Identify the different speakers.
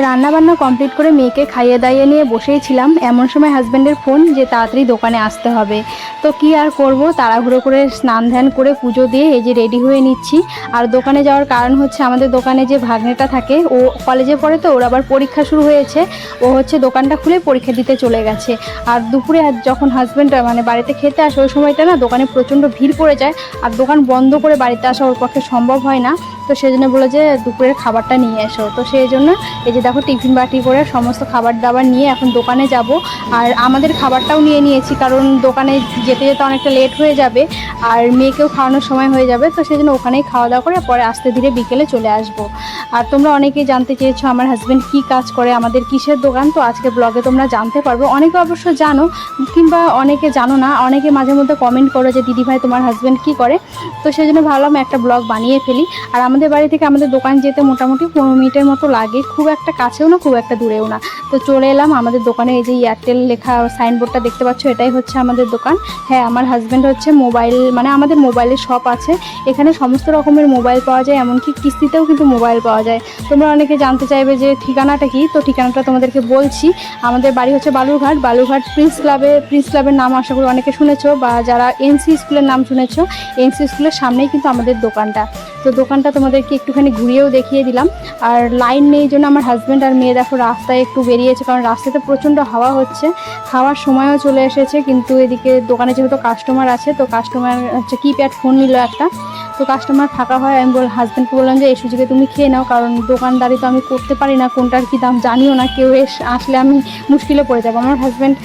Speaker 1: রান্নাবান্না কমপ্লিট করে মেয়েকে খাইয়ে দাইয়ে নিয়ে বসেই ছিলাম, এমন সময় হাজব্যান্ডের ফোন যে তাড়াতাড়ি দোকানে আসতে হবে। তো কি আর করব, তাড়াহুড়ো করে স্নান ধ্যান করে পুজো দিয়ে এই যে রেডি হয়ে নিচ্ছি। আর দোকানে যাওয়ার কারণ হচ্ছে আমাদের দোকানে যে ভাগ্নেটা থাকে ও কলেজে পড়ে, তো ওর আবার পরীক্ষা শুরু হয়েছে। ও হচ্ছে দোকানটা খুলে পরীক্ষা দিতে চলে গেছে। আর দুপুরে যখন হাজব্যান্ড মানে বাড়িতে খেতে আসে ওই সময়টা না দোকানে প্রচণ্ড ভিড় পড়ে যায়, আর দোকান বন্ধ করে বাড়িতে আসা ওর পক্ষে সম্ভব হয় না। তো সেই জন্য বলে যে দুপুরের খাবারটা নিয়ে এসো। তো সেই জন্য এই যে দেখো টিফিন বাটি করে সমস্ত খাবার দাবার নিয়ে এখন দোকানে যাব। আর আমাদের খাবারটাও নিয়ে নিয়েছি, কারণ দোকানে যেতে যেতে অনেকটা লেট হয়ে যাবে আর মেয়েকেও খাওয়ানোর সময় হয়ে যাবে। তো সেই জন্য ওখানেই খাওয়া দাওয়া করে পরে আস্তে ধীরে বিকেলে চলে আসব। আর তোমরা অনেকেই জানতে চেয়েছো আমার হাজব্যান্ড কী কাজ করে, আমাদের কিসের দোকান। তো আজকে ব্লগে তোমরা জানতে পারবো। অনেকে অবশ্য জানো কিংবা অনেকে জানো না, অনেকে মাঝে মধ্যে কমেন্ট করো যে দিদি ভাই তোমার হাজব্যান্ড কী করে। তো সেই জন্য ভাবলাম একটা ব্লগ বানিয়ে ফেলি। আর আমাদের বাড়ি থেকে আমাদের দোকান যেতে মোটামুটি 15 মিনিটের মতো লাগে, খুব একটা কাছেও না খুব একটা দূরেও না। তো চলে এলাম আমাদের দোকানে। এই যে এয়ারটেল লেখা সাইনবোর্ডটা দেখতে পাচ্ছ, এটাই হচ্ছে আমাদের দোকান। হ্যাঁ, আমার হাজব্যান্ড হচ্ছে মোবাইল মানে আমাদের মোবাইলের শপ আছে, এখানে সমস্ত রকমের মোবাইল পাওয়া যায়, এমনকি কিস্তিতেও কিন্তু মোবাইল পাওয়া যায়। তোমরা অনেকে জানতে চাইবে যে ঠিকানাটা কি, তো ঠিকানাটা তোমাদেরকে বলছি। আমাদের বাড়ি হচ্ছে বালুরঘাট, বালুরঘাট প্রিন্স ক্লাবের নাম আশা করি অনেকে শুনেছো, বা যারা এনসি স্কুলের নাম শুনেছো, এনসি স্কুলের সামনেই কিন্তু আমাদের দোকানটা। তো দোকানটা তোমাদেরকে একটুখানি ঘুরিয়েও দেখিয়ে দিলাম। আর লাইন নেই জন্য আমার হাজব্যান্ড আর মেয়ে দেখো রাস্তায় একটু বেরিয়েছে, কারণ রাস্তাতে প্রচণ্ড হাওয়া হচ্ছে। খাওয়ার সময়ও চলে এসেছে, কিন্তু এদিকে দোকানে যেহেতু কাস্টমার আছে, তো কাস্টমার হচ্ছে কিপ্যাড ফোন নিল একটা। তো কাস্টমার ফাঁকা হয়, আমি হাজব্যান্ডকে বললাম যে এই সুযোগে তুমি খেয়ে নাও, কারণ দোকানদারি তো আমি করতে পারি না, কোনটার কী দাম জানিও না, কেউ আসলে আমি মুশকিলে পড়ে যাবো। আমার হাজব্যান্ড